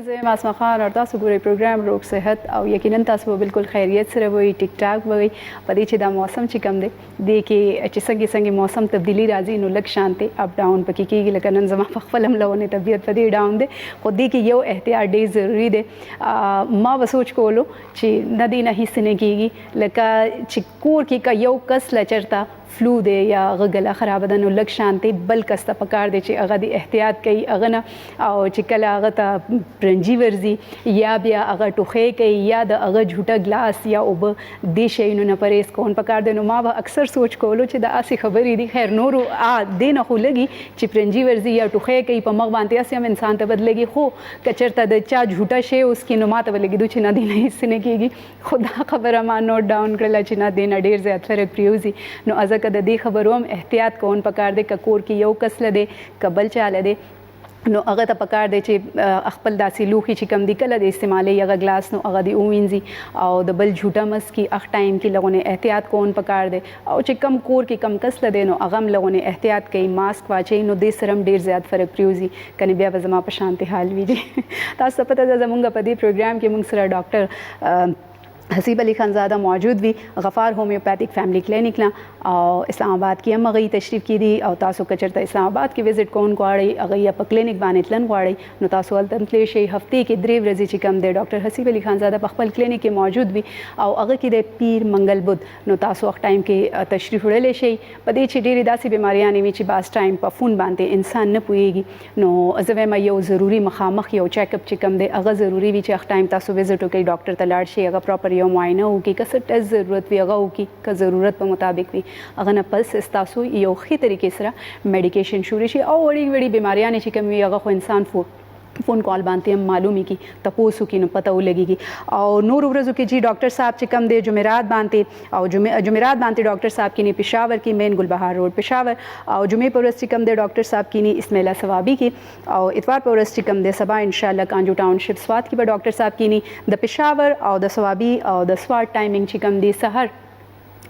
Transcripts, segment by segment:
زه اسماء خان او تاسو ګورئ پروګرام روغ صحت او یقینا تاسو به بالکل خیریت سره وي ټیک ټاک وي په دې چې دا موسم چې کم دی د کې چې څنګه موسم تبدیلی راځي نو لږ شانته اپ ډاون پکې کېږي لکه نن زما په خپل هم لونه طبیعت په دې ډاون دی خو دې کې یو احتیاط ډېر ضروری دی ما به سوچ کولو چې نه دی نه هیڅ نه کېږي لکه چې کور کې کا یو کس لچرتا فلو دی یا غلا خراب ده نو لږ شانته بل کس ته پکار دی چې هغه د احتیاط کوي هغه نه او چې کله هغه ته پرنجي ورزي یا بیا هغه ټوخې کوي یا د هغه جھوټه ګلاس یا اوبه دې شیونو نه پرهیز کول پکار دی نو ما به اکثر سوچ کولو چې دا اسې خبرې دي خیر نورو دې نه خو لګي چې پرنجي ورزي یا ټوخې کوي په مغ باندې اسې هم انسان ته بدلېږي خو کچرته د چا جھوټه شی اوس کې نو ماته به لګېدو چې نه دی نه هیڅ نه کېږي خو دا خبره ما نوټ ډاون کړله چې نه دی نه ډېر زیات فرق پرېوځي نو ځکه د دې خبرو هم احتیاط کول پکار دی که کور کې یو کس لدی که بل چا لدی نو هغه ته پکار دی چې خپل داسې لوښي چې کم دي کله د استعمالوي هغه ګلاس نو هغه دې ووینځي او د بل جھوټه مسکي هغه ټایم کې لغونه احتیاط کول پکار دی او چې کم کور کې کم کس لدی نو هغه هم لغونه احتیاط کوي ماسک واچوي نو دې سره هم ډېر زیات فرق پرېوځي کنه بیا به زما په شانتي حال وي تاسو ته پته ده زمونږ په دې پروګرام کې موږ سره ډاکټر حسیب علی خان زاده موجود وي غفار هومیوپیتھک فیملی کلینک نه او اسلام آباد کې هم هغه تشریف کړي او تاسو کچرته اسلام آباد کې وزټ کوون غواړئ هغه په کلینک باندې تلن غواړئ نو تاسو هلته تللی شئ هفتې کې 3 ورځې چې کم دی ډاکټر حسیب علی خان زاده په خپل کلینک کې موجود وي او هغه کې د پیر منګل بود نو تاسو وخت ټایم کې تشریف وړلی شئ په دې چې ډېرې داسې بیماریانې وي چې باز ټایم په فون باندې انسان نه پوهېږي نو زه وایم یو ضروري مخامخ یو چیک اپ چې کم دی هغه ضروري وي چې هغه ټایم تاسو وزټ وکړئ ډاکټر ته لاړ شئ هغه پراپر یو معاینه وکړي که څه ټیسټ ضرورت وي هغه وکړي که ضرورت په مطابق وي هغه نه پس ستاسو یو ښې طریقې سره میډیکیشن شروع شي او وړې وړې بیماریانې چې کوم وي هغه خو انسان فون کال باندې هم معلومي کی تپوسو کی نو پته ولګيږي او نور ورځو کې جی ډاکټر صاحب چې کم دی جمعرات باندې او جمعرات باندې ډاکټر صاحب کی نه پېښور کې مین ګلبهار روډ پېښور او جمعې پر ورځ چې کم دی ډاکټر صاحب کی نه اسماعیلا ثوابي کې او اتوار پر ورځ چې کم دی سبا ان شاء الله کانجو ټاونشپ سوات کې به ډاکټر صاحب کی نه د پېښور او د ثوابي او د سوات ټایمینګ چې کم دی سحر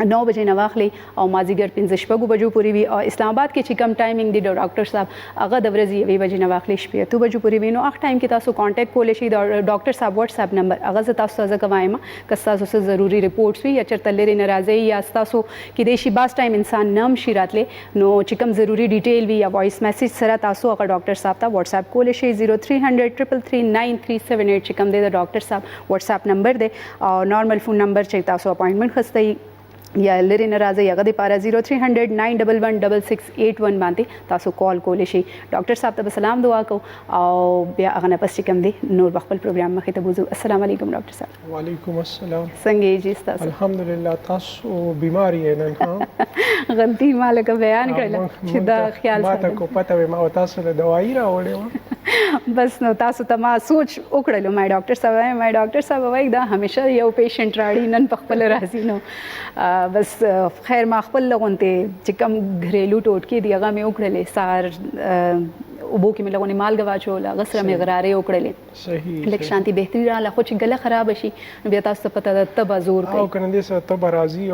9 بجې نه واخلي او مازیګر 15 بجو پورې وي او اسلام آباد کې چې کم ټایمینګ دی ډاکټر صاحب هغه د ورځې 1 بجې نه واخلي شپې 2 بجو پورې وي نو هغه ټایم کې تاسو کانټیکټ کولی شئ د ډاکټر صاحب واتس اپ نمبر هغه زه تاسو ته ځکه وایم که تاسو څه ضروري ریپورټس وي یا چېرته لرې نه راځئ یا تاسو کیدای شي باز ټایم انسان نه هم شي راتلی نو چې کوم ضروري ډیټیل وي یا وایس میسیج سره تاسو هغه ډاکټر صاحب ته واتس اپ کولی شئ 0300 333 9378 چې کوم دی د ډاکټر صاحب واتس اپ نمبر دی او نارمل فون نمبر چې تاسو اپوینټمنټ خستئ یا لري نه راځي هغه د پاره 0300 911 باندې تاسو کال کولی شئ ډاکټر صاحب ته سلام دعا کو او بیا هغه نه پس کوم دی نور خپل پروګرام مخې ته بوزو السلام علیکم ډاکټر صاحب وعلیکم السلام څنګه یې تاسو الحمدلله تاسو بیماری یې نه غلطی مالک بیان کړل چې دا خیال ما ته کو پته ما تاسو له دوايي راوړې بس نو تاسو ته ما سوچ وکړلو ما ډاکټر صاحب وایي دا همیشه یو پیشنټ راړي نن په خپل راځي نو بس خیر ما خپل لغونته چې کوم غریلو ټوټکې دی هغه مې وکړلې سار اوبو کې مې لغونې مالګه واچوله هغه سره مې غرارې وکړلې صحیح لږ شانتي بهتري راغله خو چې ګله خراب شي نو بیا تاسو ته پته ده تبه زور کوي او کنه دې سره تبه راځي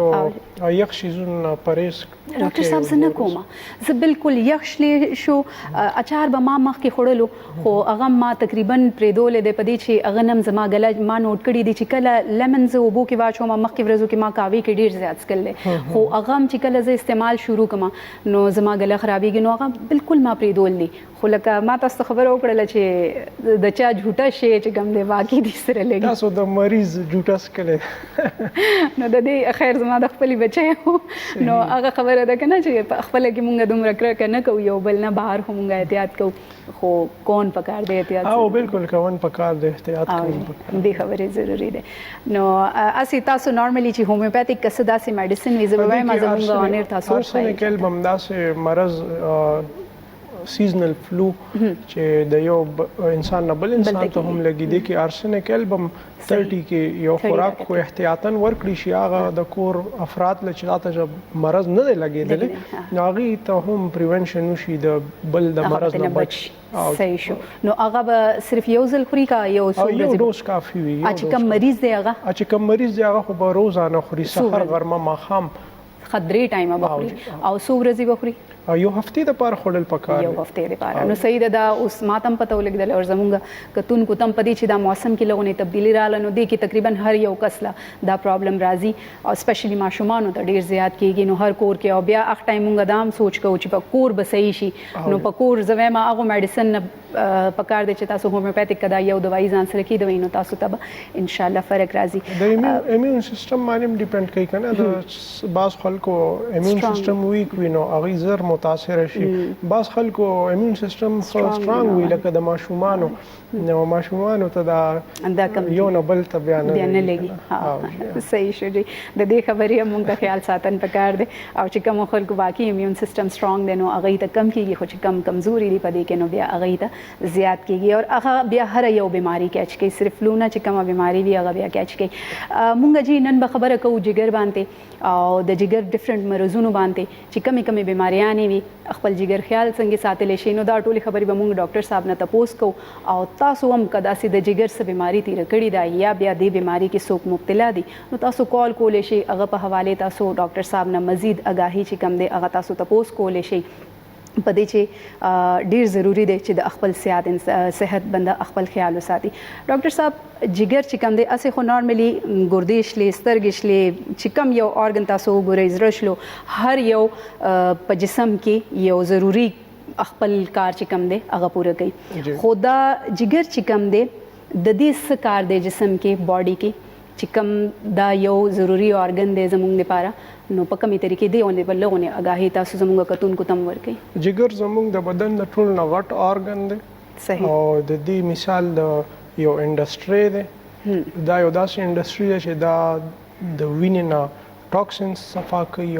او یخ شیزونه پرهیز ډاکټر صاحب زه نه کومه زه بالکل یخ شلی شو اچار به ما مخکې خوړلو خو هغه ما تقریبا پرېدولې دی په دې چې هغه نم زما ګله ما نوټ کړي دي چې کله لیمن زه اوبو کې واچوم مخکې ورځو کې ما کاوي کې ډېر زیات څکل خو هغه هم چې کله زه استعمال شروع کړم نو زما ګله خرابېږي نو هغه بالکل ما پرېدول دي خو لکه ما تاسو خبره وکړله چې د چا جھوټه شی چې کوم دی واقعي دي سره لګي تاسو د مریض جھوټه سکلې نو د دې خیر زما د خپلې بچی نو هغه خبره ده کنه چې په خپل کې مونږ دومره کرکه نه کوو یو بل نه بهر خو مونږ احتیاط کوو خو کون پکار دی احتیاط او بالکل کون پکار دی احتیاط کوو دې خبرې ضروری ده نو اسی تاسو نارملی چې هومیوپیتھک کس داسې میډیسن وی زبوای ما زموږ اونر تاسو څه کېل بم داسې مرض سیزنل فلو چې د یو انسان نه بل انسان ته هم لګي دي کې ارسنیک البم 30 کې یو خوراک خو احتیاطاً ورکړي شي هغه د کور افراد له چاته مرض نه دی لګېدلی نو هغه ته هم پریونشن وشي د بل د مرض نه بچ صحیح شو نو هغه به صرف یو ځل خوري کا یو یو ډوز کافي وي چې کوم مریض دی هغه خو به روزانه خوري سحر غرمه ماښام خدري ټایم به خوري او څو ورځې به خوري یو هفتې د پاره خوړل پکار یو هفته لپاره. نو صحیح ده دا اوس ماتم پته ولګدل او زمونږ کتون کو تم پدې چې دا موسم کې لغونه تبدیلی رااله نو دې کې تقریبا هر یو کس لا دا پرابلم راځي او سپیشلی ماشومان ته ډیر زیات کیږي. نو هر کور کې او بیا اخ ټایم مونږ دام سوچ کو چې په کور به صحیح شي نو په کور زوی ما هغه میډیسن پکار دي چې تاسو هومیوپیتیک کدا یو دوايي ځان سره کې دوی نو تاسو ته ان شاء الله فرق راځي. د ایمیون سیستم باندې ډیپند کوي کنه د بعض خلکو ایمیون سیستم ویک وي نو هغه زر متاثر شي. بعض خلکو ایمیون سیستم سترونګ وي لکه د ماشومانو نو ماشومانو ته دا یو نه بل ته بیان نه لګي. صحیح شو جی د دې خبرې موږ ته خیال ساتن پکار دي او چې کوم خلکو باقي ایمیون سیستم سترونګ دي نو هغه ته کم کیږي خو چې کم کمزوري دي پدې کې نو بیا هغه ته زیات کیږي او هغه بیا هر یو بیماری کیچ کوي. صرف فلو نه چې کومه بیماری وي هغه بیا کیچ کوي. موږ جی نن به خبره کوو جګر باندې او د جګر ډیفرنٹ مرزونو باندې چې کمی بیماریاں وي خپل جګر خیال څنګه ساتل شي. نو دا ټولې خبرې به موږ ډاکټر صاحب نه تپوس کوو او تاسو هم کدا سي د جګر څخه بیماری تیر کړی دا یا بیا د بیماری کې څوک مبتلا دي نو تاسو کال کولای شي هغه په حواله تاسو ډاکټر صاحب نه مزید آگاهی چې کم دی هغه تاسو تپوس کولای شي. په دې چې ډیر ضروری دی چې د خپل صحت بنده خپل خیال وساتي. ډاکټر صاحب جګر چې کوم دی اسې خو نارملی ګردې شلې سترګې شلې چې کوم یو ارګن تاسو وګورئ زړه شلو هر یو په جسم کې یو ضروری خپل کار چې کوم دی هغه پوره کوي. خو دا جګر چې کوم دی د دې څه کار دی جسم کې باډي کې چې کوم دا یو ضروری ارګن دی زموږ لپاره نو په کومه طریقې دی ونه بل لغونه آگاهی تاسو زموږ کتون کو تم ورکي. جګر زموږ د بدن د ټول نه غټ ارګن دی. صحیح. او د دې مثال د یو انډستری دی دا یو داسې انډستری دی چې دا د وینې نه ټاکسینز صفا کوي.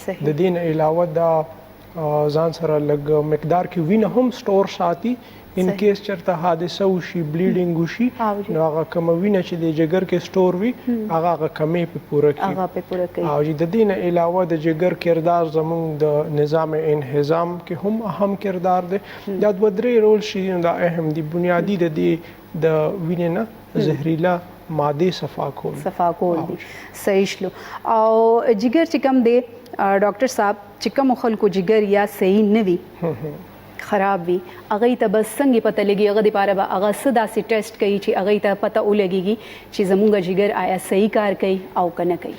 صحیح. د دې نه علاوه دا ځان سره لږ مقدار کې وینه هم سٹور ساتي ان کیس چرته حادثه وشي بلیډینګ وشي نو هغه کوم وینه چې د جګر کې سٹور وي هغه کمې په پوره کوي. او د دې نه علاوه د جګر کردار زموږ د نظام انهضام کې هم اهم کردار دی. دا دوه درې رول شي دا اهم دي. بنیادی د دې د وینې نه زهريله ماده صفا کول دي. صحیح شلو. او جګر چې کوم دی ډاکټر صاحب چې کوم خلکو جګر یا صحیح نه وي خراب وي هغه ته بس څنګه پته لګي هغه د پاره به هغه صدا سي ټیسټ کوي چې هغه ته پته ولګيږي چې زموږ جګر آیا صحیح کار کوي او کنه کوي.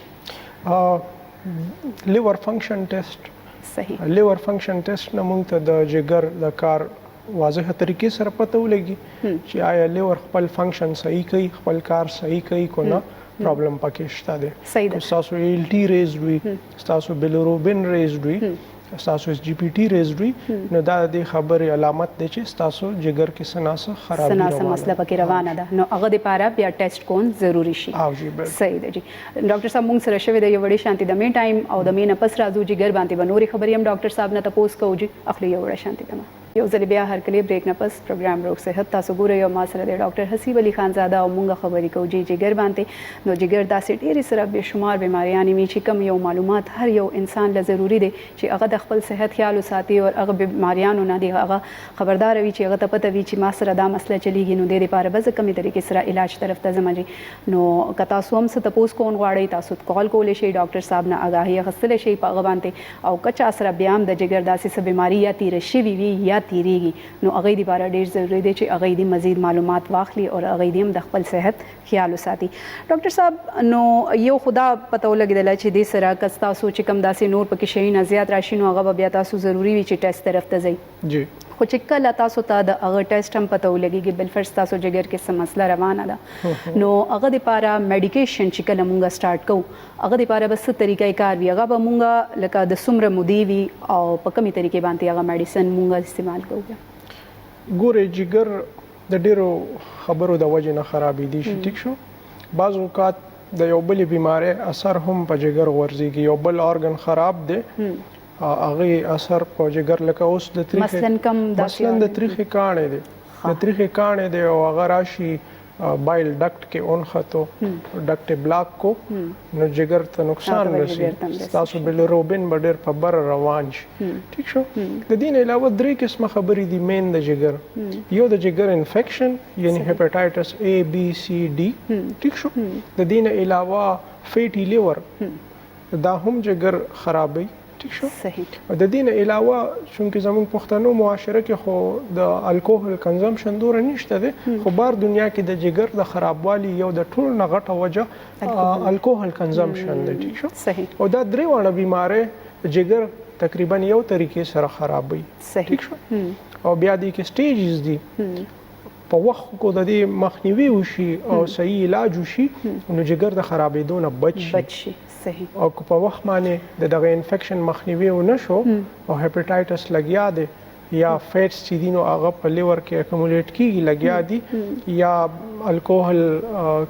لیور فنکشن ټیسټ. صحیح. لیور فنکشن ټیسټ نه موږ ته د جګر د کار واضحه طریقې سره پته ولګي چې آیا لیور خپل فنکشن صحیح کوي خپل کار صحیح کوي کو نه پرابلم پکې شته دی. صحیح ده. تاسو ال ټي ریزډ وي تاسو بیلروبین ریزډ وي تاسو اس جی پی ټي ریزډ وي نو دا د خبرې علامت دی چې تاسو جګر کې سناسه خرابي سناسه مسله پکې روانه ده نو هغه د پاره بیا ټیسټ کول ضروری شي. صحیح ده جی. ډاکټر صاحب موږ سره شوی د یو وړي شانتي د می ټایم او د می نه پس راځو جګر باندې بنوري خبرې هم ډاکټر صاحب نه تاسو کوو جی اخلي یو وړي شانتي دما یو ځل بیا هر کلی بریک نه پس پروګرام روغ صحت تاسو ګورئ او ما سره د ډاکټر حسیب علي خان زاده او موږ خبرې کوو جی جګر باندې. نو جګر داسې ډېری سره به شمار بیماریاں می چې کوم یو معلومات هر یو انسان له ضروری دی چې هغه د خپل صحت خیال وساتي او هغه بیماریاں نه دی هغه خبردار وي چې هغه ته پته وي چې ما سره دا مسله چلیږي نو د دې لپاره به کومې طریقې سره علاج طرف ته ځم جی. نو که تاسو هم څه تاسو کوون غواړئ تاسو کال کولای شئ ډاکټر صاحب نه آگاهی غوښتل شئ په هغه باندې او کچا سره بیا هم د جګر داسې بیماری یا تیر شوي وي یا تیریږي نو هغه دی لپاره ډیر ضروری دی چې هغه دی مزید معلومات واخلي او هغه دی هم د خپل صحت خیال وساتي. ډاکټر صاحب نو یو خدا پته ولګیدل چې د سره کستا سوچ کم داسې نور پکې شي نه زیات راشي نو هغه بیا تاسو ضروری وي چې ټیسټ طرف ته ځئ جی. خو چې کله تاسو ته د هغه ټیسټ هم پته ولګيږي بل فرض تاسو جګر کې څه مسله روانه ده نو هغه د لپاره میډیکیشن چې کله مونږه سٹارټ کوو هغه د لپاره بس طریقې کار وي هغه به مونږه لکه د سمره مودي وي او په کومه طریقې باندې هغه میډیسن مونږه استعمال کوو. ګوره جګر د ډیرو خبرو د وجې نه خرابې دي شي ټیک شو. بعض اوقات د یو بل بیماری اثر هم په جګر ورځيږي یو بل ارګن خراب دی هغه اثر په جګر لکه اوس د تریخ مثلا د تریخ کانې دی د تریخ کانې دی او هغه راشي بایل ډکټ کې اون خطو ډکټ بلاک کو نو جګر ته نقصان رسي تاسو بیلروبین بډر په بر روان شي ټیک شو. د دې علاوه درې قسمه خبرې دي مین د جګر یو د جګر انفیکشن یعنی هپاتایټس A B C D ټیک شو. د دې علاوه فیټي لیور دا هم جګر خرابوي ټیک شو. صحیح. د دې نه علاوه چونکې زموږ پښتنو معاشره کې خو د الکوهل کنزمپشن دوره نشته دی، خو بار دنیا کې د جګر د خرابوالي یو د ټولو نه غټه وجه الکوهل کنزمپشن دی. ټیک شو. صحیح. او دا درې واړه بیمارۍ جګر تقریبا یو طریقې سره خرابوي. صحیح. ټیک شو. او بیا دې کې سټیجز دي، په وخت کو د دې مخنیوي وشي او صحیح علاج وشي نو جګر د خرابېدو نه بچ شي. صحیح. او په وخت باندې دغه انفیکشن مخنیوي ونه شو او هپیټایټس لګیا دی یا فیټس چې دي نو هغه په لیور کې اکومولیټ کیږي لګیا دي یا الکوهل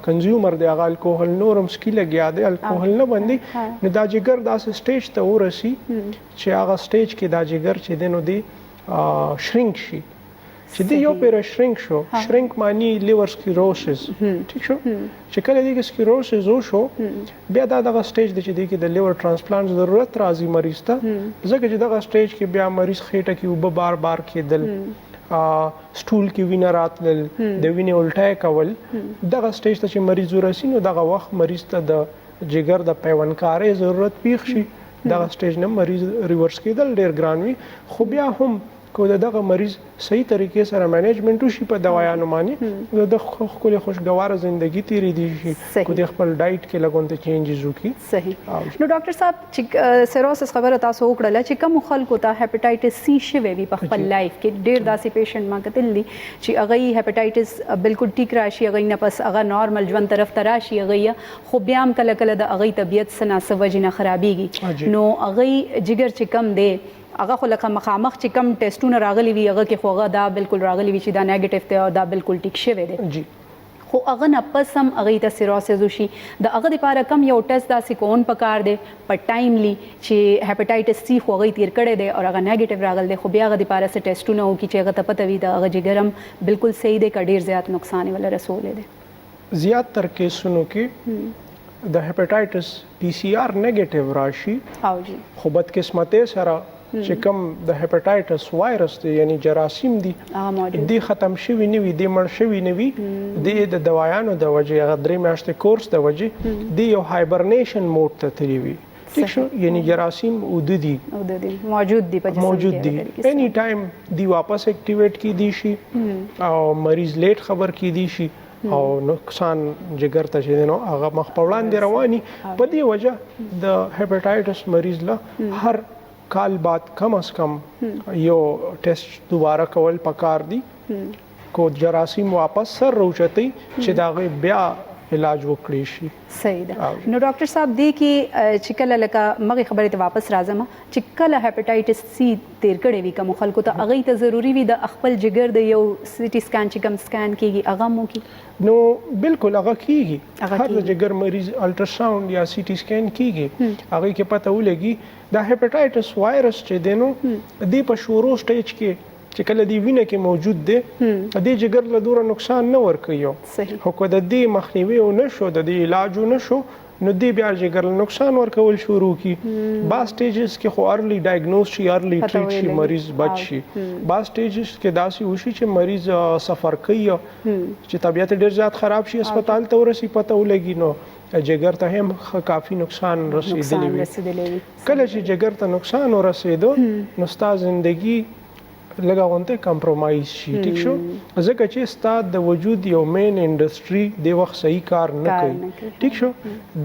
کنزیومر دی هغه الکوهل نورم سکی لګیا دی الکوهل نه باندې نو دا جګر داسې سټیج ته ورسي چې هغه سټیج کې دا جګر چې دی نو دی شرینک شي چې دی یو پیر شرینک شو. شرینک معنی لیور سکلیروسس. ټیک شو. چې کله دې سکلیروسس وشو بیا دا دغه سټیج دی چې دی کې د لیور ترانسپلانت ضرورت راځي مریض ته، ځکه چې دغه سټیج کې بیا مریض خېټه کې اوبه بار بار کېدل، سټول کې وینه راتلل، د وینې الټای کول، دغه سټیج ته چې مریض ورسي نو دغه وخت مریض ته د جګر د پیوندکارۍ ضرورت پیښ شي. دغه سټیج نه مریض ریورس کېدل ډېر ګران وي، خو بیا هم کو دغه مریض صحیح طریقې سره مینجمنت وشي په دوايانو باندې د خپل خوشګوار ژوندۍ تیری دي شي کو د خپل ډایټ کې لګونته چینجز وکړي. صحیح. نو ډاکټر صاحب چې سیروسس خبره تاسو وکړه چې کوم خلکو ته هپیټایټس سی شوی وي په خپل لایف کې، ډېر داسې پیشنټ ما کتل دي چې هغه هپیټایټس بالکل ټیک راشي، هغه نه پس هغه نارمل ژوند طرف ته راشي، هغه خو بیا هم کله کله د هغه طبیعت سناسه وجې نه خرابېږي نو هغه جګر چې کم دی هغه خو لکه مخامخ چې کم ټیسټونه راغلي وي هغه کې خو هغه دا بالکل راغلي وي چې دا نیگیټیو دی او دا بالکل ټیک شوی دی جی، خو هغه نه پس هم هغه ته سیروسس وشي د هغه لپاره کم یو ټیسټ داسې کون پکار دی په ټایملی چې هپیټایټس سی خو هغه تیر کړی دی او هغه نیگیټیو راغلی دی، خو بیا هغه لپاره څه ټیسټونه وکړي چې هغه ته پته وي د هغه جګر هم بالکل صحیح دی که ډېر زیات نقصان یې ولا رسولی دی. زیات تر کیسونو کې د هپیټایټس پی سی آر نیگیټیو راشي او جی خو بدقسمتۍ سره چې کوم د هپیټایټس وایرس دی یعنی جراثیم دي دی ختم شوي نه وي، دی مړ شوي نه وي، دی د دوايانو د وجې هغه 3 میاشتې کورس د وجې دی یو هایبرنیشن موډ ته تللی وي. ٹھیک شو. یعنی جراثیم اوده دي موجود دي په جسم موجود دي اینی ټایم دی واپس اکټیویټ کی دي شي او مریض لیټ خبر کی دي شي او نقصان جګر ته چې نو هغه مخ په وړاندې رواني. په دې وجه د هپیټایټس مریض له هر کال بعد کم از کم یو ټیسټ دوباره کول پکار دي کو جراثیم واپس سر روچتي چې دا بیا علاج وکړي شي. صحیح ده. نو ډاکټر صاحب دی کې چې کله لکه مغه خبره ته واپس راځم چې کله هپیټایټس سی تیر کړي وي کوم خلکو ته هغه ته ضروری وي د خپل جګر د یو سی ټي سکان چې کوم سکان کیږي هغه مو کی نو بالکل هغه کیږي هر د جګر مریض الټراساوند یا سی ټي سکان کیږي هغه کې پته ولګي دا هپیټایټس وایرس چې دینو دی په شورو سټیج کې چې کله دی وینه کې موجود دی د جګر له دوره نقصان نه ورکوي خو که د دې مخنیوي نه شو د دې علاج نه شو نو دی بیا جګر له نقصان ورکول شروع کی. بعض سټیجز کې خو ارلی ډایګنوز شي ارلی ټریټ شي مریض بچ شي، بعض سټیجز کې داسې وشي چې مریض سفر کوي چې طبیعت ډیر زیات خراب شي هسپتال ته ورسي پته ولګي نو جګر ته هم کافی نقصان رسیدلی وي. کله چې جګر ته نقصان ورسېدو نو ستا زندگی لږه غونته کمپرومایز شي. ٹھیک شو. ځکه چې ستا د وجود یو مین انډستری د وخت صحیح کار نه کوي. ٹھیک شو.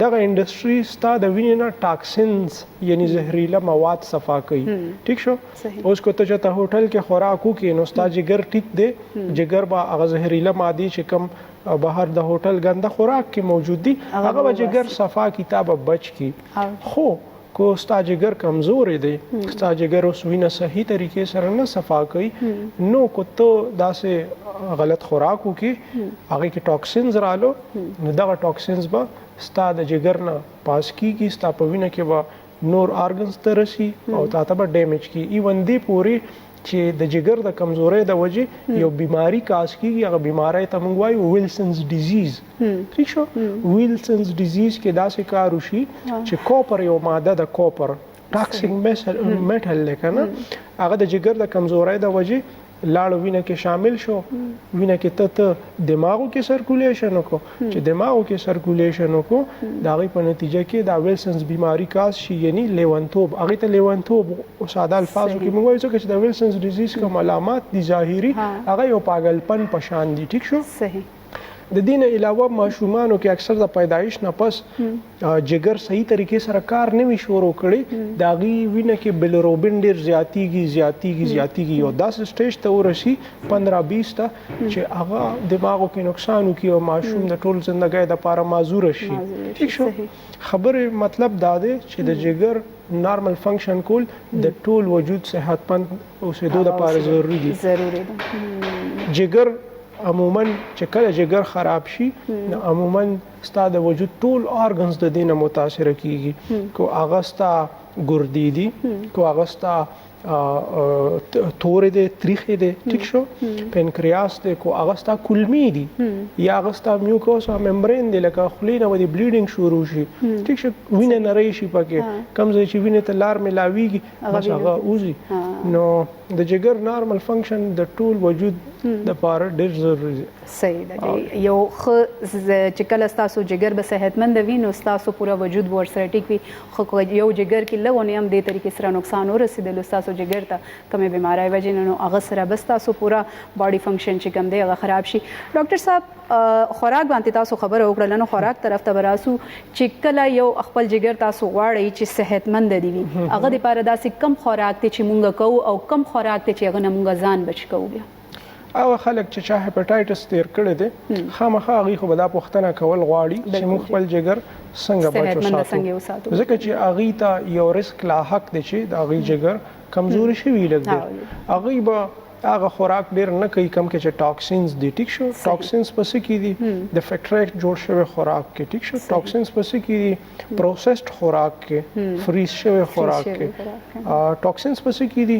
دغه انډستری ستا د وینې نه ټاکسینز یعنی زهريله مواد صفا کوي. ٹھیک شو. اوس کو ته چې هوټل کې خوراک وکې نو ستا جګر ټیک دی، جګر با هغه زهريله مادي چې کم بهر د هوټل ګنده خوراک کې موجود دي هغه به جګر صفا کتاب بچ کی. خو کو ستا جګر کمزورې دی، ستا جګر اوس وینه صحیح طریقې سره نه صفا کوي نو کو ته داسې غلط خوراک وکې هغه کې ټاکسینز رالو نو دغه ټاکسینز به ستا د جګر نه پاس کیږي، ستا په وینه کې به نور آرګنز ته رسي او تا ته به ډیمیج کی. ایون دی پورې چې د جګر د کمزورۍ د وجې یو بیماری کاس کیږي هغه بیماری ته موږ وایو ویلسنز ډیزیز. ٹھیک شو. ویلسنز ډیزیز کې داسې کار وشي چې کوپر یو ماده د کوپر ټاکسیک میټل دی کنه هغه د جګر د کمزورۍ د وجې لاړو وینه کې شامل شو، وینه کې ته دماغو کې سرکولیشن وکړو، چې دماغو کې سرکولیشن وکړو د هغې په نتیجه کې دا ویلسنز بیماری کاز شي، یعنی لیونتوب. هغې ته لیونتوب ساده الفاظو کې موږ وایو ځکه چې د ویلسنز ډیزیز کوم علامات دي ظاهري هغه یو پاگلپن په شان دي. ټیک شو. صحیح. د دې نه علاوه ماشومانو کې اکثر د پیدایش نه پس جګر صحیح طریقې سره کار نه وي شروع کړی، د هغې وینه کې بلروبین ډېر زیاتیږي یو داسې سټیج ته ورسي 15-20 ته چې هغه دماغو کې نقصان وکړي او ماشوم د ټول زندګۍ دپاره معذوره شي. ټیک شو. خبرې مطلب دا دی چې د جګر نارمل فنکشن کول د ټول وجود صحتمند اوسېدو دپاره ضروري دي. جګر عموما چې کله جګر خراب شي نو عموما ستا د وجود ټول ارګنز د دې نه متاثره کیږي. کو هغه ستا ګردې دي، کو هغه ستا تورې دي، تریخې دي. ټیک شو. پنکریاس دی، کو هغه ستا کولمې دي، یا هغه ستا میوکوسا ممبرین دی، لکه خولې نه ودې بلیډینګ شروع شي. ټیک شو. وینه نری شي پکې، کوم ځای چې وینې ته لار میلاویږي بس هغه وځي. نو د جګر نارمل فنکشن د ټول وجود دپاره ډېر ضروري دی. صحیح ده. یو ښه چې کله ستاسو جګر به صحتمند وي نو ستاسو پوره وجود به ورسره ټیک وي. خو یو جګر کې لږ هم دې طریقې سره نقصان ورسېدلو ستاسو جګر ته کومې بیماری وجې نه، نو هغه سره به ستاسو پوره باډي فنکشن چې کوم دی هغه خراب شي. ډاکټر صاحب خوراک باندې تاسو خبره وکړله، نو خوراک طرف ته به راسو چې کله یو خپل جګر تاسو غواړئ چې صحتمند دي وي، هغه دپاره داسې کم خوراک دی چې مونږ کوو او کم خوراک دی چې هغه نه مونږ ځان بچ کوو؟ بیا او خلک چې چا هیپاټایټس تیر کړی دی خامخا هغوی خو به دا پوښتنه کول غواړي چې موږ خپل جګر څنګه بچ وساتو، ځکه چې هغوی ته یو رسک لاحق دی چې د هغوی جګر کمزوري شوي لږ دی. هغوی به هغه خوراک ډېر نه کوي کوم کې چې ټاکسینز دي. ټیک شو. ټاکسینز په څه کې دي؟ د فیکټریک جوړ شوی خوراک کې. ټیک شو. ټاکسینز په څه کې دي؟ پروسیسډ خوراک کې، فریز شوی خوراک کې. ټاکسینز په څه کې دي؟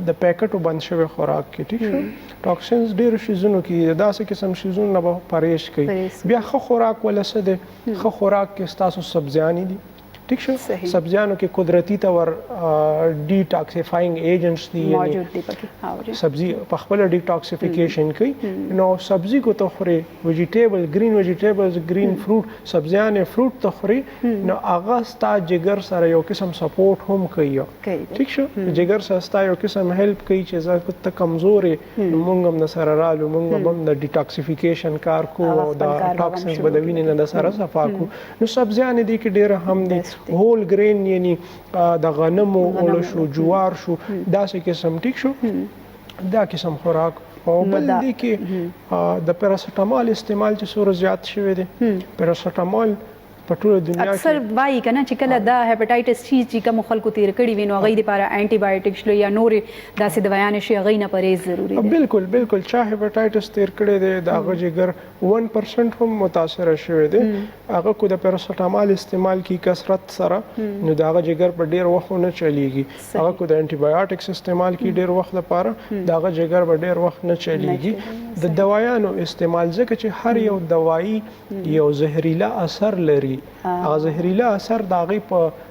د پیکټو بند شوی خوراک کې. ټیک شو. ټاکسینز ډېرو شیزونو کې داسې قسم شیزونو نه به پرهیز کوي. بیا ښه خوراک وله څه دی؟ ښه خوراک کې ستاسو سبزیانې دي. ټیک شو. سبزیانو کې قدرتی طور ډیټاکسیفاینګ ایجنټس دي، یعنی سبزی په خپل ډیټاکسیفیکیشن کوي. نو سبزی کو ته خوري، ویجیټیبل گرین ویجیټیبلز، گرین فروټ، سبزیانې فروټ ته خوري، نو هغه ستا جګر سره یو قسم سپورټ هم کوي. ټیک شو. جګر سره ستا یو قسم هیلپ کوي چې زه ته کمزورې نو موږ هم د سره رالو، موږ هم د ډیټاکسیفیکیشن کار کوو او د ټاکسینز به د وینې نه د سره صفا کوو. نو سبزیانې دي کې ډېره هم دي، هول ګرین یعنی د غنمو اوړه شو، جوار شو، داسې قسم. ټیک شو. دا قسم خوراک. او بل دی کې د پیراسټامال استعمال چې څومره زیات شوی دی. پیراسټامال په ټوله دنیا کې اکثر وایي که نه چې کله دا هیپاټایټس چې کومو خلکو تیر کړي وي نو هغوی دپاره انټي بایوټیک شلو یا نورې داسې دوایانې شي، هغوی نه پرهیز ضروري دی. بالکل چا هیپاټایټس تیر کړی دی د هغه جګر 1% هم متاثره شوی دی. هغه کو د پیراسټامال استعمال کی کثرت سره نو د هغه جګر په ډېر وخت نه چلیږي. هغه کو د انټي بایوټکس استعمال کی ډېر وخت لپاره د هغه جګر په ډېر وخت نه چلیږي. د دوایانو استعمال ځکه چې هر یو دوایي یو زهریلا اثر لري، هغه زهریلا اثر د هغې په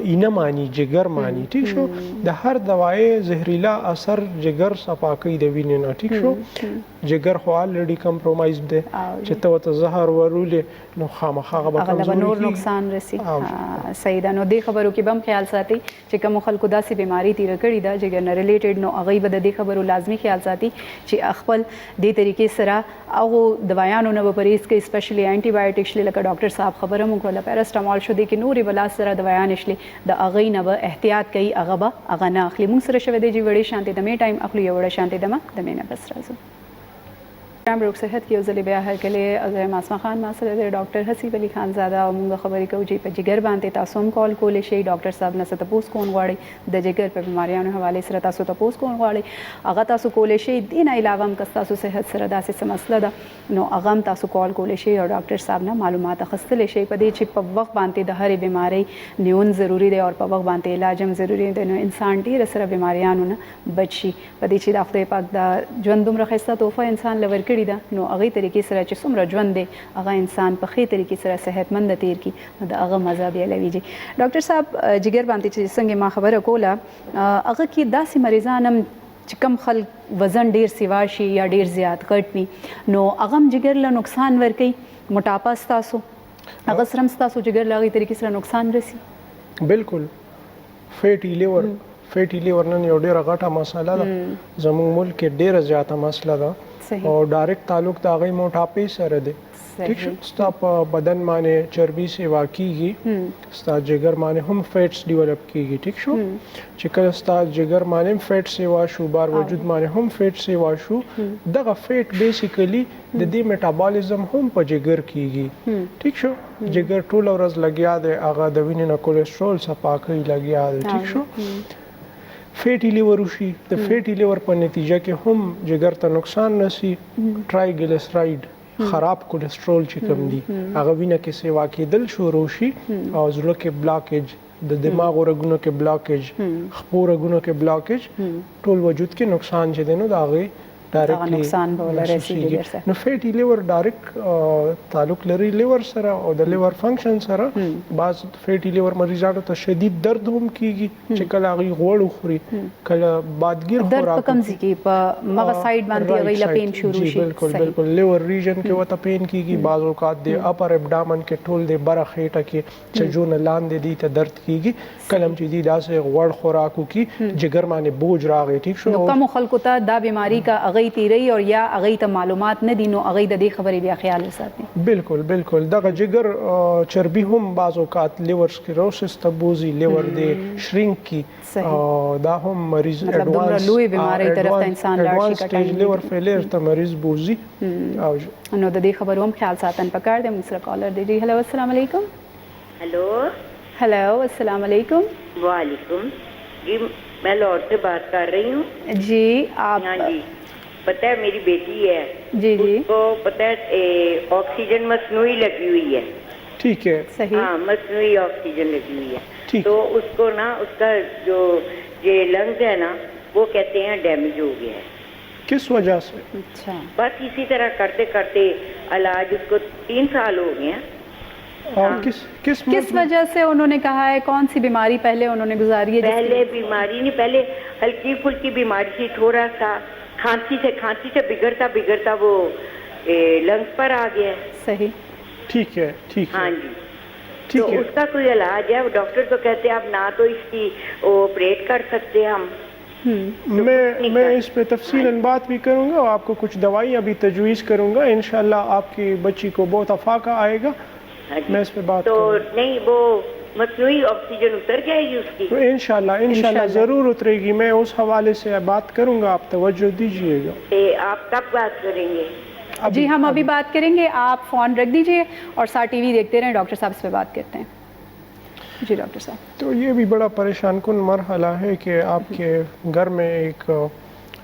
اینه مانی، جګر مانی. ټیک شو. د هر دوایي زهریلا اثر جګر صفا کوي د وینې نه. ټیک شو. جګر خو الریډي کمپرومایز دی چې ته ورته زهر ورولې نو خامخا هغه به کمزوري کېږي، نور نقصان رسي. صحیح ده. نو دې خبرو کې به هم خیال ساتئ چې کومو خلکو داسې بیماري تېره کړې ده جګر نه ریلیټډ، نو هغوی به د دې خبرو لازمي خیال ساتي چې خپل دې طریقې سره هغو دوایانو نه به پرهیز کوي، سپیشلي انټي بایوټیک شلي. لکه ډاکټر صاحب خبره مو کړله پیراسټامال شو، دې کې نورې به لاس سره دوایانې شلي، د هغوی نه به احتیاط کوي، هغه به هغه نه اخلي. موږ سره شوی دی چې وړې شانتې دمې ټایم اخلو، یو وړه شانتې دمه دمې نه بس راځو. روغ صحت کې یو ځلې بیا هرکلی زه یم اسما خان، ما سره دی ډاکټر حسیب علي خان زاده او موږ خبرې کوو چې په جګر باندې تاسو هم کال کولی شئ. ډاکټر صاحب نه څه تپوس کول غواړئ، د جګر په بیماریانو حوالې سره تاسو تپوس کول غواړئ، هغه تاسو کولی شئ. دې نه علاوه هم که ستاسو صحت سره داسې څه مسله ده نو هغه هم تاسو کال کولی شئ او ډاکټر صاحب نه معلومات اخیستلی شئ په دې چې په وخت باندې د هرې بیمارۍ نیون ضروري دی او په وخت باندې علاج هم ضروري دی، نو انسان ډېره سره بیماریانو نه بچ شي. په دې چې د خدای پاک د ژوند دومره ښایسته تحفه انسان له ورکړې ده نو هغې طریقې سره چې څومره ژوند دی هغه انسان په ښې طریقې سره صحتمند تیر کړي نو د هغه مزه بیا لویږي. ډاکټر صاحب جګر باندې چې څنګه ما خبره کوله هغه کې داسې مریضان هم چې کم خلک وزن ډیر سیوا شي یا ډیر زیات غټ وي نو هغه هم جګر له نقصان ورکوي. موټاپا ستاسو هغه سره هم ستاسو جګر له هغې طریقې سره نقصان رسي. بالکل فیټي لیور نن یو ډیره غټه مسله ده زموږ ملک کې ډیره زیاته مسله ده او ډایرکټ تعلق د هغې موټاپې سره دی. ٹھیک شو ستا په بدن باندې چربي سیوا کیږي ستا جگر باندې هم فیټس ډیولپ کیږي. ٹھیک شو چې کله ستا جگر باندې هم فیټ سیوا شو بار وجود باندې هم فیټ سیوا شو دغه فیټ بیسیکلی د دې میټابولیزم هم په جگر کیږي. ٹھیک شو جگر ټول ورځ لګیا دی هغه د وینې نه کولیسټرول صفا کوي لګیا دی. ٹھیک شو فیټي لیور وشي د فیټي لیور په نتیجه کې هم جگر ته نقصان رسي. ټرایګلیسراید خراب کولیسټرول چې کوم دي هغه وینه کې سیوا کېدل شروع شي او زړه کې بلاکیج د دماغ رګونو کې بلاکیج خپو رګونو کې بلاکیج ټول وجود کې نقصان چې دی نو د هغې ډایرکټلی نقصان به ولري جګر سره. نو فیټي لیور ډایرکټ تعلق لري لیور سره او د لیور فنکشن سره. بعض فیټي لیور مریضانو ته شدید درد هم کیږي چې کله هغې غوړ وخوري کله بادګیر خوراک درد په کوم ځای کې په مغز سایډ باندې هغوی له پین شروع شي. بالکل لیور ریجن کې ورته پین کیږي. بعض اوقات د اپر ابډامن کې ټول د بره خېټه کې چې جونه لاندې دي ته درد کیږي. کله هم چې دي داسې غوړ خوراک وکړي جګر باندې بوج راغی. ٹھیک شو نو کومو خلکو ته دا بیماری کا هغوی تیری او یا هغوی ته معلومات نه دي نو هغوی د دې خبرې بیا خیال وساتي. بالکل دغه جگر چربي هم بعض اوقات لیور سکلیروسس ته بوزي لیور د شرینک کی دا هم مریض ایڈوانس لوی بیماری طرف ته انسان لاړ شي سټیج لیور فیلیر ته مریض بوزي. نو د دې خبرو هم خیال ساتن پکار دی. موږ سره کالر دی. هلو السلام علیکم. ہیلو السلام علیکم. وعلیکم جی میں لاہور سے بات کر رہی ہوں. جی آپ ہاں جی پتہ ہے میری بیٹی ہے جی اس کو پتہ ہے آکسیجن مصنوعی لگی ہوئی ہے. ٹھیک ہے صحیح. ہاں مصنوعی آکسیجن لگی ہوئی ہے تو اس کو نا اس کا جو یہ لنگز ہے نا وہ کہتے ہیں ڈیمیج ہو گیا ہے. کس وجہ سے؟ اچھا بس اسی طرح کرتے کرتے علاج اس کو 3 سال ہو گئے ہیں. کس وجہ سے انہوں نے کہا ہے کون سی بیماری پہلے انہوں نے گزاری ہے؟ پہلے بیماری نہیں پہلے ہلکی پھلکی بیماری تھی تھوڑا سا کھانسی سے بگڑتا وہ لنگس پر آ گیا ہے. صحیح ٹھیک ہے ہاں جی تو اس کا کوئی علاج ہے؟ ڈاکٹر تو کہتے ہیں اب نہ تو اس کی آپریٹ کر سکتے ہم. میں اس پہ تفصیلاً بات بھی کروں گا اور آپ کو کچھ دوائیاں بھی تجویز کروں گا. انشاءاللہ آپ کی بچی کو بہت افاقہ آئے گا. میں اس پہ بات تو نہیں وہ مصنوعی آکسیجن اتر جائے گی اس کی؟ انشاءاللہ ضرور اترے گی. میں اس حوالے سے بات کروں گا آپ توجہ دیجیے گا. آپ کب بات کریں گے؟ جی ہم ابھی بات کریں گے. آپ فون رکھ دیجئے اور ساتھ ٹی وی دیکھتے رہیں. ڈاکٹر صاحب اس پہ بات کرتے ہیں. جی ڈاکٹر صاحب تو یہ بھی بڑا پریشان کن مرحلہ ہے کہ آپ کے گھر میں ایک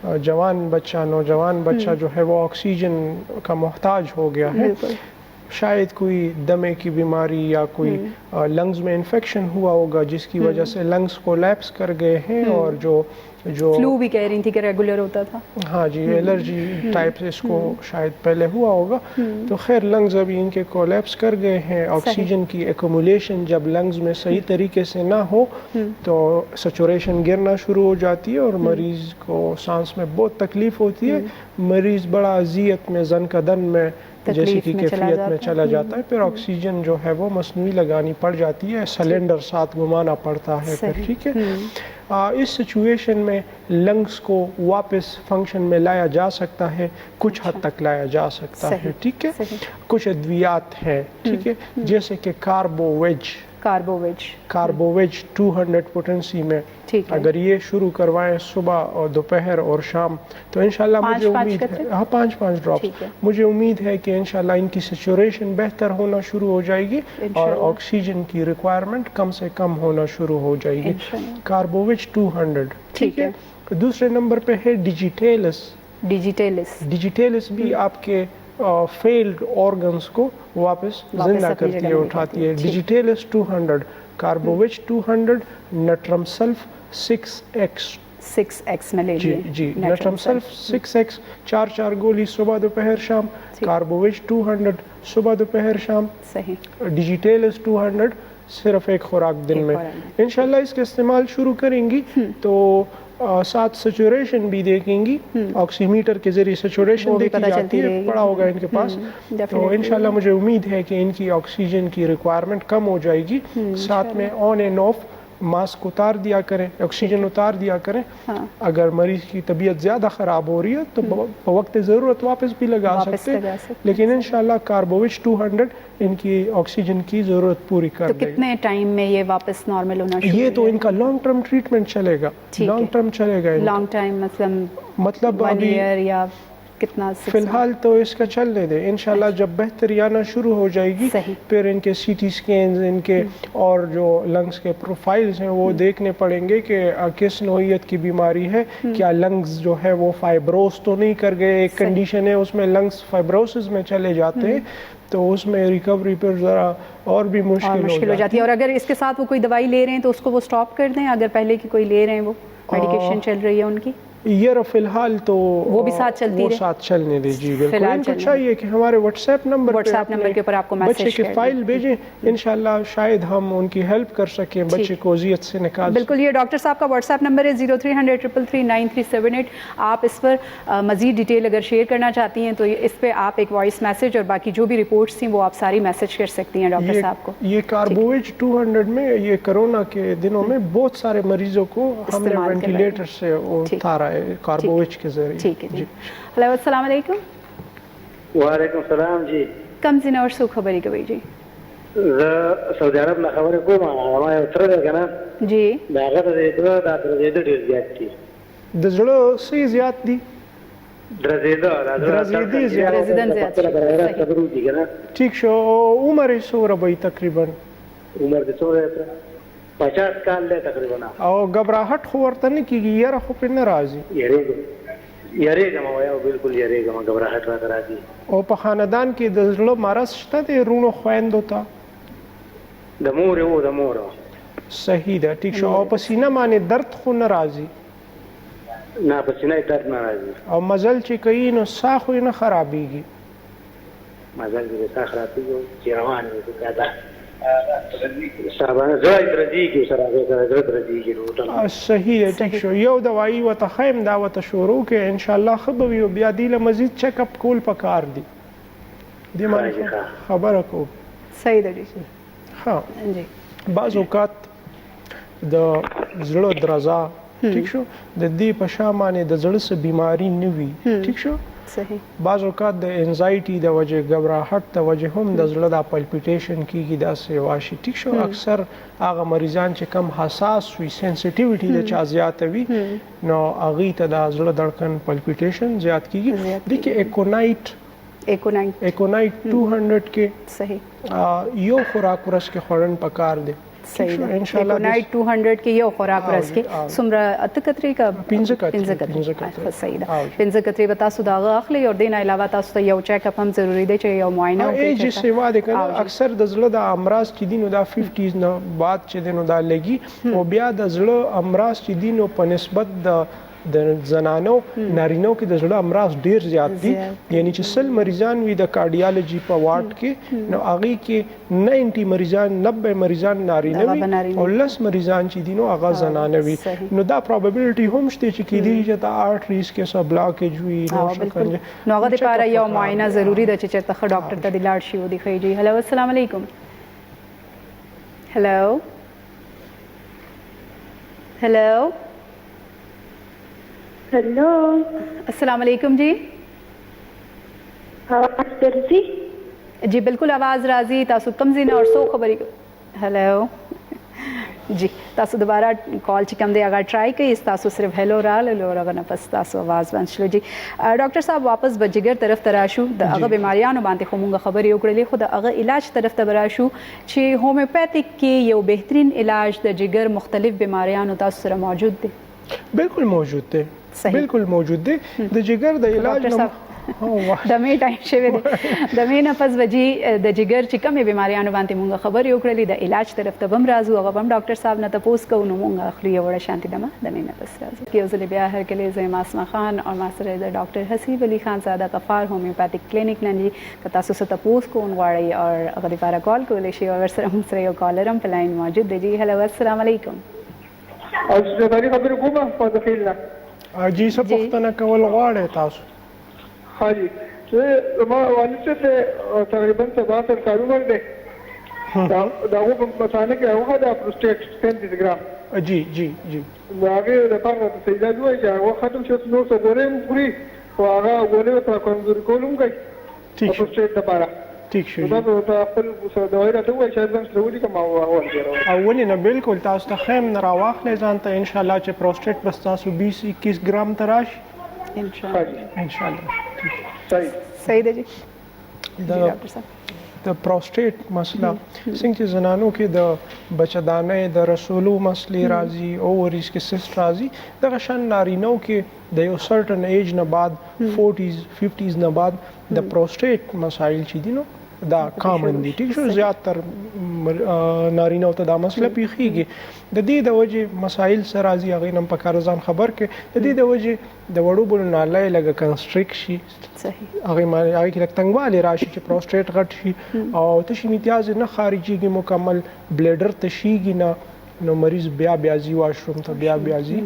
نوجوان بچہ جو ہے وہ آکسیجن کا محتاج ہو گیا ہے. شاید کوئی دمے کی بیماری یا کوئی لنگز میں انفیکشن ہوا ہوگا جس کی وجہ سے لنگز کولیپس کر گئے ہیں اور جو فلو بھی کہہ رہی تھی کہ ریگولر ہوتا تھا. ہاں جی الرجی ٹائپ اس کو شاید پہلے ہوا ہوگا. تو خیر لنگز ابھی ان کے کولیپس کر گئے ہیں. آکسیجن کی ایکومولیشن جب لنگز میں صحیح طریقے سے نہ ہو تو سچوریشن گرنا شروع ہو جاتی ہے اور مریض کو سانس میں بہت تکلیف ہوتی ہے. مریض بڑا اذیت میں زن کا دن میں جیسی کی کیفیت میں چلا جاتا ہے. پھر آکسیجن جو ہے وہ مصنوعی لگانی پڑ جاتی ہے. سلنڈر ساتھ گھمانا پڑتا ہے پھر. ٹھیک ہے اس سچویشن میں لنگز کو واپس فنکشن میں لایا جا سکتا ہے. کچھ حد تک لایا جا سکتا ہے. ٹھیک ہے کچھ ادویات ہیں ٹھیک ہے جیسے کہ کاربوویج 200 پوٹنسی میں اگر یہ شروع کروائیں صبح اور دوپہر اور شام تو انشاءاللہ مجھے امید ہے 5 ڈراپس مجھے امید ہے کہ انشاءاللہ ان کی سیچوریشن بہتر ہونا شروع ہو جائے گی اور آکسیجن کی ریکوائرمنٹ کم سے کم ہونا شروع ہو جائے گی. کاربوویج 200 ٹھیک ہے. دوسرے نمبر پہ ہے ڈیجیٹیلس بھی آپ کے فیلڈ آرگنز کو واپس زندہ کرتی ہے اٹھاتی ہے. ڈیجیٹیلس 200 کاربوویج 200 نٹرم سلف 6x میں لے لیے. جی نٹرم سلف 6x 4 گولی صبح دوپہر شام. کاربوویج 200 صبح دوپہر شام. صحیح. ڈیجیٹیلس 200 صرف ایک خوراک دن میں. انشاءاللہ اس کا استعمال شروع کریں گی تو ساتھ سچوریشن بھی دیکھیں گی, آکسی میٹر کے ذریعے سچوریشن دیکھی جاتی ہے, پڑا ہوگا ان کے پاس. تو انشاءاللہ مجھے امید ہے کہ ان کی آکسیجن کی ریکوائرمنٹ کم ہو جائے گی. ساتھ میں آن اینڈ آف ماسک اتار دیا کریں, آکسیجن اتار دیا کریں. اگر مریض کی طبیعت زیادہ خراب ہو رہی ہے تو وقت ضرورت واپس بھی لگا سکتے, لیکن انشاءاللہ کاربووچ 200 ان کی آکسیجن کی ضرورت پوری کر دے گا. کتنے ٹائم میں یہ واپس نارمل ہونا شروع؟ یہ تو ان کا لانگ ٹرم ٹریٹمنٹ چلے گا, لانگ ٹرم چلے گا. لانگ ٹائم مطلب 1 ایئر یا کتنا؟ فی الحال تو اس کا چلنے دیں, انشاءاللہ جب بہتری آنا شروع ہو جائے گی پھر ان کے سی ٹی سکینز, ان کے اور جو لنگز کے پروفائلز ہیں وہ دیکھنے پڑیں گے کہ کس نوعیت کی بیماری ہے. کیا لنگز جو ہے وہ فائبروس تو نہیں کر گئے, ایک کنڈیشن ہے اس میں لنگز فائبروسز میں چلے جاتے ہیں تو اس میں ریکوری پھر ذرا اور بھی مشکل ہو جاتی ہے. اور اگر اس کے ساتھ وہ کوئی دوائی لے رہے ہیں تو اس کو وہ سٹاپ کر دیں, اگر پہلے کی کوئی لے رہے ہیں وہ میڈیکیشن چل رہی ہے ان کی؟ یہ فی الحال تو وہ بھی ساتھ چلتی ہے, وہ ساتھ چلنے دیں. جی بالکل, ان کو چاہیے کہ ہمارے واٹس ایپ نمبر کے اوپر آپ کو بچے کی فائل بھیجیں, انشاءاللہ شاید ہم ان کی ہیلپ کر سکیں, بچے کو اذیت سے نکال. بالکل, یہ ڈاکٹر صاحب کا واٹس ایپ نمبر ہے 0300339378. آپ اس پر مزید ڈیٹیل اگر شیئر کرنا چاہتی ہیں تو اس پہ آپ ایک وائس میسج اور باقی جو بھی رپورٹس تھیں وہ آپ ساری میسج کر سکتی ہیں ڈاکٹر صاحب کو. یہ کاربووچ 200 میں یہ کرونا کے دنوں میں بہت سارے مریضوں کو ہم نے وینٹیلیٹر سے اتارا ہے کاربووچ کے ذریعے. ٹھیک ہے جی. ہلو, السلام علیکم. وعلیکم السلام. جی کم زنه اور سو خبرې کوي جی؟ زه سعودي عرب نه خبرې کوم. ما یو تر ده کنه جی دا هغه د درزېدو ډېر زیات دي. د زړه څه زیات دي؟ درزېدن زیات خبرو دي کنه. ٹھیک شو. عمر یې څومره به تقریبا؟ عمر د څومره 50 کال دی تقریبا. او غبرهټ خو ورته نه کیږي, یاره خو په نه راځي. یریږم او بالکل یریږم, غبرهټ راته راځي. او په خاندان کې د زړه مرض شته د رونو خویندو ته؟ د مور او د مور. صحیح ده, ٹھیک شو. او په سینه باندې درد خو نه راځي؟ نه په سینه درد نه راځي. او مزل چې کوي نو ساه خو نه خرابېږي؟ مزل چې ساه خرابېږي چې روان وي دا صاحبانه زړه درځيږي سره زړه درځيږي ټوټل. صحیح ہے, ٹھیک شو. یو دوايي وته خیم دا وته شروع کې انشاءالله خبر وي, بیا دی له مزید چیک اپ کول پکار دي. دی باندې خبره کو. صحیح ده جی. ها جی, بعض اوقات د زړه درزا ٹھیک شو د دې په شا باندې د زړه څه بیماری نه وي, ٹھیک شو. صحیح. بعض اوقات د انزایټي د وجه, غبرهټ د وجه هم د زړه د پلپیټیشن کیږي, داسې واشي, ټیک شو. اکثر هغه مریضان چې کم حساس وي, سنسټیویټي د چا زیاته وي, نو هغوی ته د زړه دړکن پلپیټیشن زیات کیږي. دې کې ایکونایټ 200 کې صحیح یو خوراک ورځ کې خوړن پکار دی. صحیح ده. ایکونایټ 200 کې یو خوراک ورځ کې څومره؟ 8 کترې کا 15 کترې. صحیح ده. 15 کترې به تاسو دا هغه اخلي, او دین علاوه تاسو ته یو چیک اپ هم ضروری دی چې یو معاینه وکړئ. چې سیوا ده کنه, اکثر د زړه د امراض چې دینو دا 50 نه بعد چې دینو دا لګي, او بیا د زړه امراض چې دینو په نسبت د زنانو نارینو کې د زړه امراض ډیر زیات دي. یعنی چې 100 مریضان وي د کارډیالوجي په وارډ کې, نو هغه کې 90 مریضان 90 مریضان نارینه وي او 10 مریضان چې دي نو هغه زنانه وي. نو دا پروبابیلیټي هم شته چې کېدای شي چې آرټریز کې څه بلاکیج وي. نو هغه لپاره یو معاینه ضروری ده چې چېرته ښه ډاکټر ته لاړ شي. ودی خی جی. هلو, السلام علیکم. هلو هلو ہیلو, السلام علیکم جی. آواز درځي؟ جی بالکل آواز راځي. تاسو کوم ځای نه اور څو خبرې کوئ؟ هلو جی, تاسو دوباره کال چې کوم دی هغه ټرای کړئ. تاسو صرف هلو راغلل او هغه نه پس تاسو آواز بند شلو. جی ډاکټر صاحب, واپس به جګر طرف ته راشو. د هغه بیماریانو باندې خو مونږ خبرې وکړلې, خو د هغه علاج طرف ته به راشو چې هومیوپیتھک کې یو بهترین علاج د جګر مختلف بیماریانو تاسو سره موجود دی. بالکل موجود دی. بالکل موجود دی. د جګر د علاج د می ټایم شوی دی. د می نه پس وجي د جګر چې کومې بیماریانو باندې مونږ خبرې وکړلې, د علاج طرف ته هم راځو. هغه هم ډاکټر صاحب نه تپوس کوو, نو مونږ اخلو یو وړه شانتي دمه د می نه پس راځو. یو ځل بیا هرکلی زه اسما خان او ما سره د ډاکټر حسیب علي خان زاده غفار هومیوپیتھک کلینک نه دي. که تاسو څه تپوس کوون غواړئ او هغه لپاره کال کولی شئ, او ورسره موږ سره یو کالر هم په لاین موجود دی. جی هلو, السلام علیکم. او چې دا خبره کومه په داخل نه جی څه پوښتنه کول غواړئ تاسو؟ حاجی زما والد ته تقریبا 7 کال عمر دی دا هغه په مثانه کې هغه د پروسټیټ 35 ګرام جی جی جی دا هغه د پاره د سیدا دوی چې هغه ختم شو نو څه ګورم خوري او هغه ګورې ته کمزوري کولم کوي ٹھیک شو پروسټیټ لپاره ٹھیک شو دا په خپل دوايي راته وایي چې ځان سره ودی کوم او ورته او ولې نه بالکل تاسو ته خیم نه راواخلې ځان ته ان شاء الله چې پروسټیټ بس تاسو 20-21 ګرام ته راشي ان شاء الله ان شاء الله صحیح صحیح دی جی ډاکټر صاحب د پروسټیټ مسله څنګه چې زنانو کې د بچدانۍ د رسولو مسلې راځي اووریز کې سیسټ راځي دغه شان نارینو کې د یو سرټن ایج نه بعد 40s 50s نه بعد د پروسټیټ مسایل چې دي نو دا کامن دي ټیک شو زیاتر نارینو ته دا مسله پیښیږي د دې د وجې مسایل سره راځي هغه نن په کار ځان خبر کې د دې د وجې د وړو بل نالای لګه کنستریک شي صحیح هغه کې لږ تنګوالی راشي چې پروسټیټ غټ شي او تشي امتیاز نه خارجيږي مکمل بلیډر تشيږي نه نو مریض بیا ځي واشروم ته بیا ځي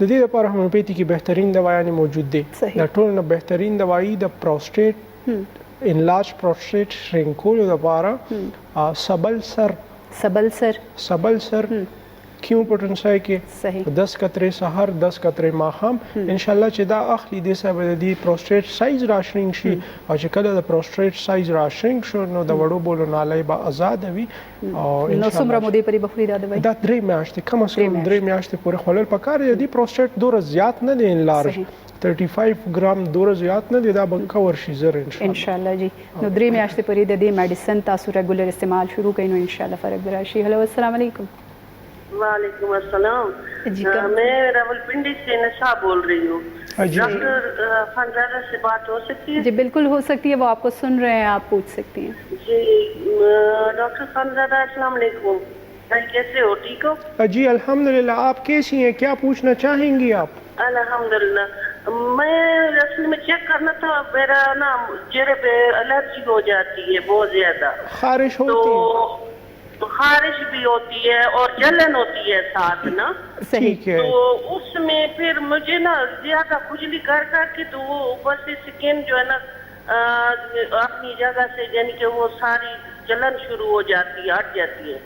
د دې لپاره هومیوپیتي کې بهترین دوايانې موجود دي د ټولو نه بهترین دوايي د پروسټیټ انلارج پروسټیټ شرینکولو لپاره سبل سر کیوں پوټنسای کې 10 قطرې سحر 10 قطرې ماښام ان شاء الله چې دا اخلي د سبب د دې پروسټیټ سایز راشرینګ شي او چې کله د پروسټیټ سایز راشرینګ شو نو د وړو بولو نالۍ به آزاد وي او نو څومره مودې پرې بخوري دا دوايي دا 3 میاشتې کم از کم 3 میاشتې پورې خوړل پکار دی پروسټیټ دوره زیات نه دی انلارج 35 ګرام دوره زیات نه دی دا به کور شي زر ان شاء الله جی نو 3 میاشتې پرې د دې میډیسن تاسو ریګولر استعمال شروع کړئ نو ان شاء الله فرق راشي هلو السلام علیکم وعلیکم السلام میں راولپنڈی سے نشا بول رہی ہوں ڈاکٹر خانزادہ سے بات ہو سکتی ہے جی بالکل ہو سکتی ہے وہ آپ کو سن رہے ہیں آپ پوچھ سکتی ہیں جی ڈاکٹر خانزادہ السلام علیکم کیسے ہو ٹھیک ہو جی الحمدللہ آپ کیسی ہیں کیا پوچھنا چاہیں گی آپ الحمدللہ میں اصل میں چیک کرنا تھا میرا نا چہرے پہ الرجی ہو جاتی ہے بہت زیادہ خارش ہوتی ہے خارش بھی ہوتی ہے اور جلن ہوتی ہے ساتھ نا ٹھیک ہے تو اس میں پھر مجھے نا زیادہ کھجلی کر کے تو وہ اوپر سے سکن جو ہے نا اپنی جگہ سے یعنی کہ وہ ساری جلن شروع ہو جاتی ہے ہٹ جاتی ہے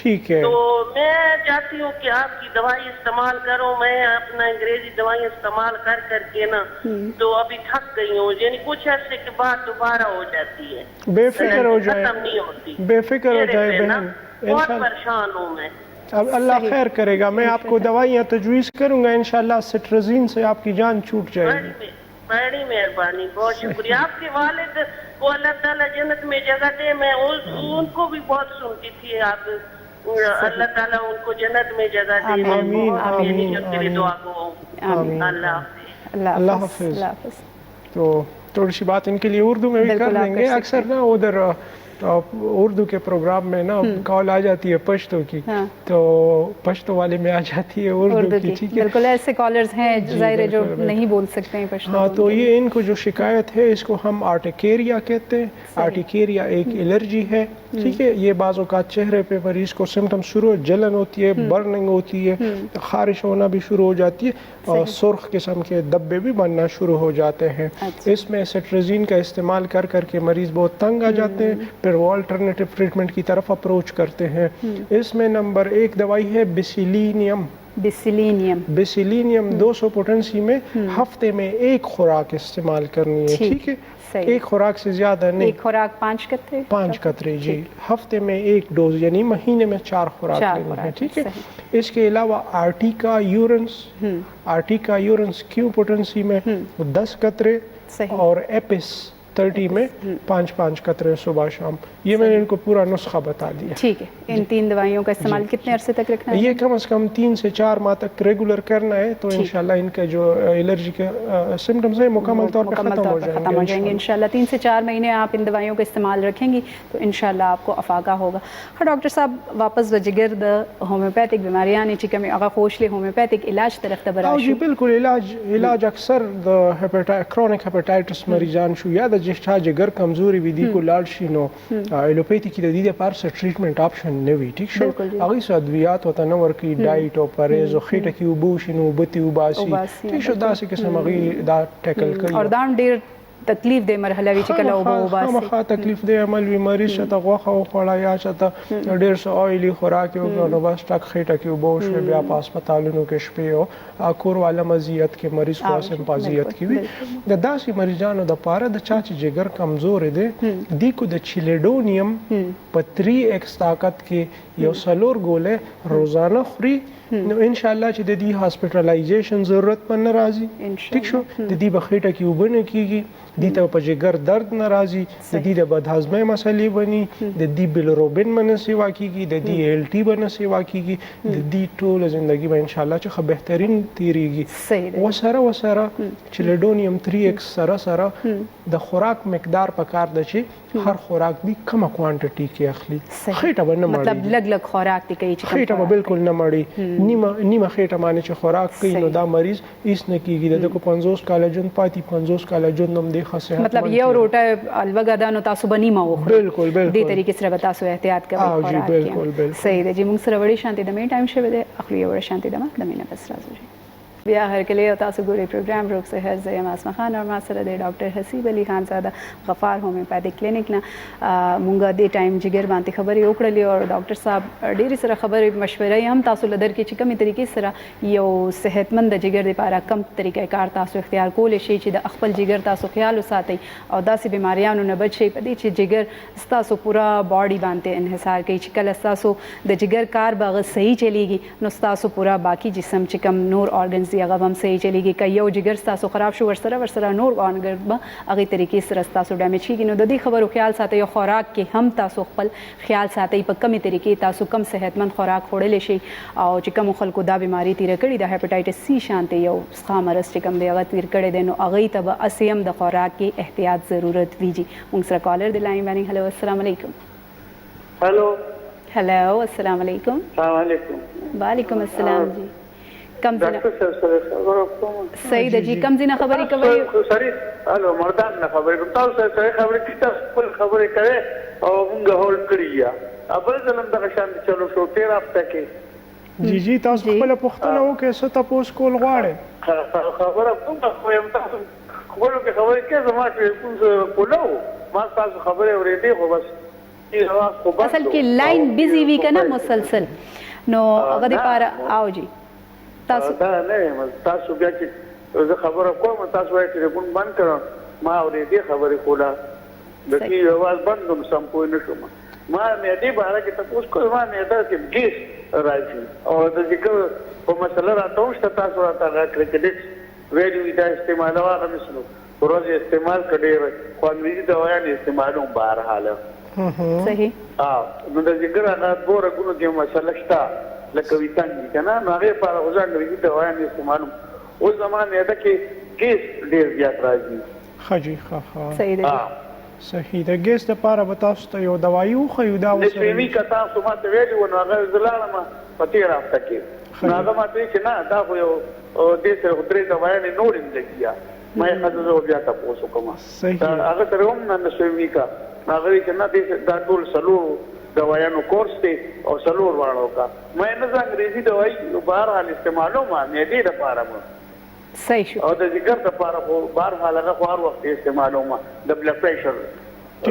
ٹھیک ہے تو میں چاہتی ہوں کہ آپ کی دوائی استعمال کروں میں اپنا انگریزی دوائی استعمال کر کے نا تو ابھی تھک گئی ہوں یعنی کچھ عرصے کے بعد دوبارہ ہو جاتی ہے بے فکر ہو جائے ختم نہیں ہوتی بے فکر ہو جائے بہن بہت پریشان ہوں میں اب اللہ خیر کرے گا میں آپ کو دوائیاں تجویز کروں گا انشاءاللہ سٹرزین سے آپ کی جان چھوٹ جائے گی بڑی مہربانی بہت شکریہ آپ کے والد کو اللہ تعالیٰ جنت میں جگہ دے میں ان کو بھی بہت سنتی تھی آپ اللہ تعالیٰ ان کو جنت میں جگہ دے اللہ حافظ تو تھوڑی سی بات ان کے لیے اردو میں بھی کر دیں گے اکثر نا ادھر اردو کے پروگرام میں نا کال آ جاتی ہے پشتو کی تو پشتو والے میں آ جاتی ہے اردو کی ٹھیک ہے بالکل ایسے کالرز ہیں ظاہر ہے جو نہیں بول سکتے ہیں پشتو ہاں تو یہ ان کو جو شکایت ہے اس کو ہم آرٹیکیریا کہتے ہیں آرٹیکیریا ایک الرجی ہے ٹھیک ہے یہ بعض اوقات چہرے پہ مریض کو سمٹم شروع جلن ہوتی ہے برننگ ہوتی ہے خارش ہونا بھی شروع ہو جاتی ہے اور سرخ قسم کے دبے بھی بننا شروع ہو جاتے ہیں اس میں سٹرزین کا استعمال کر کے مریض بہت تنگ آ جاتے ہیں پھر وہ الٹرنیٹو ٹریٹمنٹ کی طرف اپروچ کرتے ہیں اس میں نمبر 1 دوائی ہے بیسیلینیم 200 پوٹنسی میں ہفتے میں 1 خوراک استعمال کرنی ہے ٹھیک ہے 1 خوراک سے زیادہ نہیں 1 خوراک 5 قطرے جی ہفتے میں 1 ڈوز یعنی مہینے میں 4 خوراک لینی ہے ٹھیک ہے اس کے علاوہ آرٹیکا یورنس کیوں پوٹنسی میں 10 قطرے اور ایپس 30 میں 5 قطرے صبح شام یہ میں نے ان کو پورا نسخہ بتا دیا ٹھیک ہے ان 3 دوائیوں کا استعمال کتنے عرصے تک رکھنا ہے یہ کم از کم 3 سے 4 ماہ تک ریگولر کرنا ہے تو انشاءاللہ ان کے جو الرجی کے سمٹمز ہیں مکمل طور پر ختم ہو جائیں گے انشاءاللہ 3 سے 4 مہینے آپ ان دوائیوں کا استعمال رکھیں گی تو انشاءاللہ آپ کو افاقہ ہوگا ہاں ڈاکٹر صاحب واپس وجگرد ہومیوپیتھک بیماریاں چکم اگر خوشلی ہومیوپیتھک علاج طرف تبرا جی بالکل علاج اکثر کرونک ہیپاٹائٹس مریضان شو یا چې چا جګر کمزوري وي دی کو لاړ شي نو الوپیتھی کې د دې لپاره څه ټریټمنټ آپشن نه وي ټیک شو هغه څه ادویات وته نه ورکی ډایټ او پرهیز او خېټه کې وبو شنو بتی وباسي ټیک شو داسې قسم هغه دا ټیکل کوي اور دا ډیر تکلیف دی مرحله وی چې کله وبو خامخا تکلیف دی عمل وی مریض شته غوخه او خړا یا شته ډیر څه اویلی خوراک یو نو بس ټک خېټه کې وبو شو بیا په هسپتالونو کې شپې او کور والا مزیت کې مریض کو سمپازیت کې وي د داسې مریضانو د پاره د چا چې جګر کمزور دی دی کو د چیلیډونیم په 3x طاقت کې یو سلور ګوله روزانه خوري نو ان شاء الله چې د دې هاسپټلایزیشن ضرورت پر ناراضي ٹھیک شو د دې بخېټه کې وبنه کیږي دې ته په جګر درد ناراضي د دې د بدهضمۍ مسلې بني د دې بلروبین باندې سیوا کیږي د دې ال ټي باندې سیوا کیږي د دې ټول ژوندۍ به ان شاء الله چې بهترین تیریږي وسره چیلیډونیم 3x سره د خوراک مقدار په کار د چې هر خوراک دی کومه کوانټیټي کې اخلي خېټه باندې مړی مطلب لګ خوراک دی کوي چې خېټه به بالکل نه مړی نیمه خېټه باندې چې خوراک کوي نو دا مریض هیڅ نه کیږي د 50 کال ژوند پاتې 50 کال ژوند هم دی خاصه مطلب یو روټه الوګا دا نو تاسو بنی ما وخورئ بالکل دې طریقې سره تاسو احتیاط کوئ خوراک کې صحیح دی چې موږ سره وړي شانتي د مې ټایم شوه دی اخلي وړي شانتي د ما د مې نه بس راځي بیا هر کله تاسو ګوري پروګرام روغ صحت زه یم اسماء خان او ما سره د ډاکټر حسیب علي خان زاده غفار هومیوپیتھیک کلینیک نه مونږه د ټایم جګر باندې خبرې وکړلې او ډاکټر صاحب ډېری سره خبرې مشورې هم تاسو لدر کې چې کومې طریقې سره یو صحتمند جګر لپاره کم طریقې کار تاسو اختیار کول شي چې د خپل جګر تاسو خیال وساتئ او داسې بیماریانو نه بچ شي په دې چې جګر تاسو پورا باډي باندې انحصار کوي چې کله تاسو د جګر کار باغ صحیح چلیږي نو تاسو پورا باقی جسم چې کم نور اورګنز هغه هم صحیح چلیږي که یو جګر تاسو خراب شو ورسره نور اورګن به هغه طریقې سره تاسو ډیمیج کیږي نو د دې خبرو خیال ساتئ او خوراک کې هم تاسو خپل خیال ساتئ په کومې طریقې تاسو کم صحتمند خوراک خوړلی شي او چې کوم خلکو دا بیماری تیر کړي د هیپاټایټس سی شانته یو ښه مرض چې کوم دی هغه تیر کړی دی نو هغې ته به اسې هم د خوراک کې احتیاط ضرورت ویږي موږ سره کالر د لاین باندې هلو السلام علیکم هلو السلام علیکم السلام علیکم وعلیکم السلام جی کم زنه ډاکټر صاحب سره خبرو کوم صحیح ده جی کم زنه خبرې کوي سوري الو مردان نه خبرې کوم تاسو سره خبرې کیته خپل خبرې کوي او موږ هول کړی یا ابل ځلم دغه شان چلو شو تیر هفته کې جی تاسو خپل پوښتنه وکړئ څه تاسو کول غواړئ خبره کوم خو تاسو خپل کې خبرې کوي زما ټلیفون کولو ما تاسو خبرې اورېدې خو بس اصل کې لاین بیزی وی کنه مسلسل نو هغه لپاره او جی تاسو دا نه تاسو بیا چې زه خبره کوم تاسو وايي ټلیفون بند کړم ما اورېدې خبرې کوله د دې आवाज بندوم سم پوه نه شوم ما مې دې باره کې تاسو کوم ما نه دا چې ګیس راځي او د ذکر په مسله راته شته تاسو راته راکړئ چې ویډیو دا استعمالوا غوښنو ورځ استعمال کړي خو انګریزي دوايان استعمالوم بهر حاله صحیح نو د ذکر هغه بوره ګونو کې مسله شته لکه ویتان دي کنه نو هغه په غوځان انګریزي دوايان استعمالوم او زمانه ده کې ګیس ډیر زیات راځي خجی ښه صحیح ده صحیح ده ګیس لپاره به تاسو ته یو دوايي وخیو دا وسره نو کتا سو ماته ویلو نو هغه زلالما پتی راځه کې نو هغه ماته چې نه دا خو یو د سره درې دوايان نورم لګیا مې خدای بیا تاسو کوم هغه سره هم نه شوي کا هغه چې نه دا ټول سلور دوايانو کورس دی او سلور وانو کا مې نه انګریزي دوايي بهر حال استعمالو ما مې دې لپاره مو صحیح شو او د ذکر لپاره خو بهر حال هغه هر وخت استعمالو ما د بلډ پريشر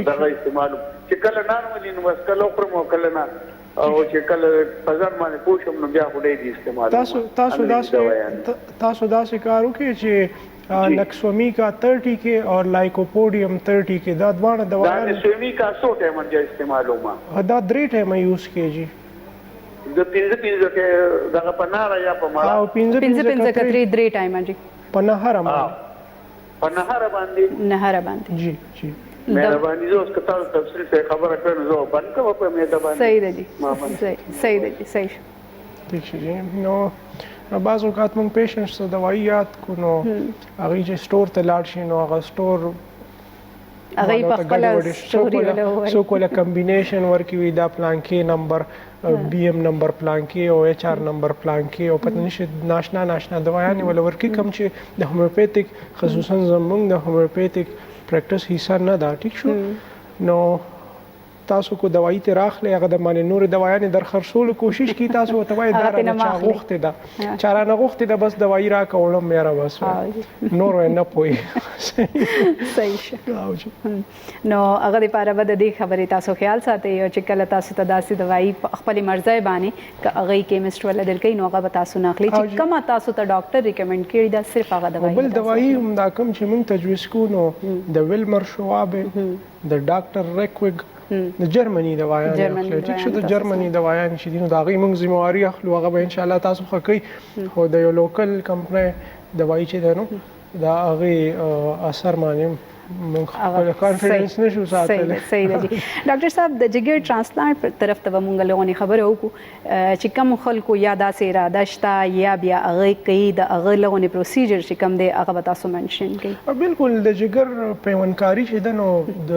دا استعمالو چې کله نارمل نو کله پرمو کله نه او چې کله پزان باندې پوښم نو بیا خو دې استعمال تاسو داسې کار وکړئ چې نکسومیکا 30 کې اور لایکوپوډیم 30 کې دا دوه دوايان دا نکسومیکا 100 ټایم باندې استعمالو ما دا 3 ټایم یوز کیږي د 15 کې دا په ناره یا په ما او 15 3 ټایم جی په نهر باندې جی جی مهرباني زه اوس که تاسو تفصیل څخه خبره کړم زه بند کوم په مې باندې صحیح ده جی صحیح ده جی صحیح ٹھیک جی نو بعض اوقات مونږ پیشنټس ته دوايي یاد کو نو هغه چې سٹور ته لاړ شي نو هغه سٹور هغه په خپل سٹوري ولا سو کوله کمبینیشن ورکی وی دا پلان کې نمبر بی ام نمبر پلان کې او ایچ آر نمبر پلان کې او پته نشي ناشنا دوايان ول ورکی کم چې د هومیوپیتیک خصوصا زمونږ د هومیوپیتیک پریکټس حصہ نه ده. ټیک شو نو تاسو کو دوايي ته راخلې هغه د باندې نور دوايانې در خرڅولو کوشش کی تاسو ته وای دا نه چا غوښته ده چا نه غوښته ده بس دوايي را کولم مېرا بس نور نه پوي صحیح شه. نو هغه لپاره به د دې خبرې تاسو خیال ساتئ او چې کله تاسو ته داسې دوايي خپل مرزه باندې که هغه کیمسټ ولا درکې نو هغه تاسو نه اخلي چې کومه تاسو ته ډاکټر ریکمند کړی دا صرف هغه دوايي بل دوايي هم دا کوم چې موږ تجویز کو نو د ویلمر شواب د ډاکټر ریکویګ د جرمني دوايان ټیک شو د جرمني دوايان چې دینو دا غي موږ ذمہواری اخلو هغه به ان شاء الله تاسو خو کوي خو د یو لوکل کمپنی دوايي چې ده نو دا هغه اثر باندې موږ کانفیډنس نشو ساتلی. صحیح ده جی. ډاکټر صاحب د جګر ټرانسپلانټ پر طرف ته موږ لغونی خبره وکړو چې کوم خلکو یا داسې اراده شته یا بیا هغه کوي د هغه لغونی پروسیجر چې کوم دی هغه به تاسو منشن کوي. بالکل د جګر پیوندکاری چې ده نو د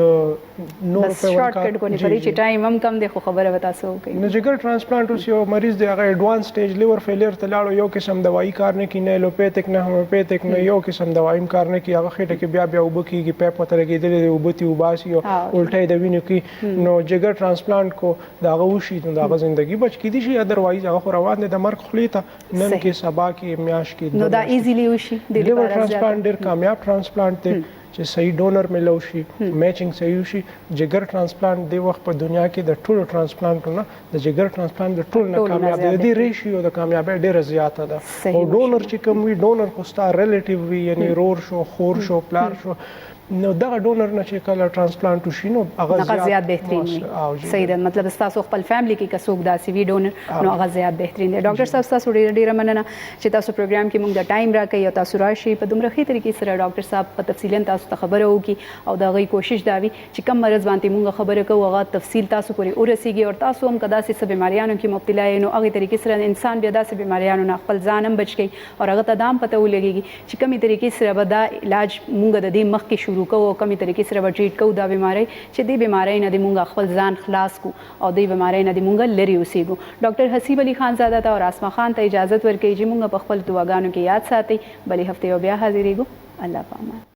نور شارټکټ کولی پرې چې ټایم هم کم دی خو خبره به تاسو وکړي. د جګر ټرانسپلانټ اوس یو مریض دی هغه ایډوانس سټیج لیور فیلیر ته لاړو یو قسم دوايي کار نه کوي نه ایلوپیتھک نه هومیوپیتھک نه یو قسم دوايي کار نه کوي هغه خېټه کې بیا اوبه کېږي پیپ ته لګېدلې دی اوبه تې وباسي او الټۍ د وینې کوي نو جګر ټرانسپلانټ کو د هغه وشي نو د هغه زندګي بچ کېدی شي ادروایز هغه خو روان دی د مرګ خولې ته نن کې سبا کې میاشت کې نو دا ایزیلی وشي. د لیور ټرانسپلانټ ډېر کامیاب ټرانسپلانټ دی چې صحیح ډونر ملو شي میچنګ صحیح شي. جګر ټرانسپلانټ دی وخت په دنیا کې د ټولو ټرانسپلانټونو د جګر ټرانسپلانټ د ټولو نه کامیاب دی. د ریشیو د کامیابی ډیره زیاته ده او ډونر چې کوم وي ډونر خو ستا ریلیټیو وي یعنی رور شو خور شو پلار شو نو دغه ډونر نه چې کله ټرانسپلانټ وشي نو هغه زیات بهترین وي. صحیح ده مطلب تاسو خپل فیملی کې کڅوګ داسې وي ډونر نو هغه زیات بهترین دی. ډاکټر صاحب تاسو ډیره مننه چې تاسو پروګرام کې موږ د ټایم راکړی او تاسو راشي په دومره ښه طریقې سره ډاکټر صاحب په تفصیلا تاسو ته خبره وکړي او د هغې کوشش دا وي چې کم مرض باندې موږ خبره کوو هغه تفصیل تاسو پورې ورسیږي او تاسو هم که داسې څه بیماریانو کې مبتلا یې نو هغې طریقې سره انسان بیا داسې بیماریانو نه خپل ځان هم بچ کوي او هغه ته دا هم پته ولګېږي چې کومې طریقې سره به دا علاج موږ د دې مخکې شروع کوو او کومې طریقې سره به ټریټ کوو دا بیماری چې دې بیماری نه دې موږ خپل ځان خلاص کو او دې بیماری نه دې موږ لرې اوسېږو. ډاکټر حسیب علي خان زاده ته او راسمه خان ته اجازت ورکوي چې موږ په خپل دعاګانو کې یاد ساتئ. بلې هفتې بیا حاضرېږو. الله پامان.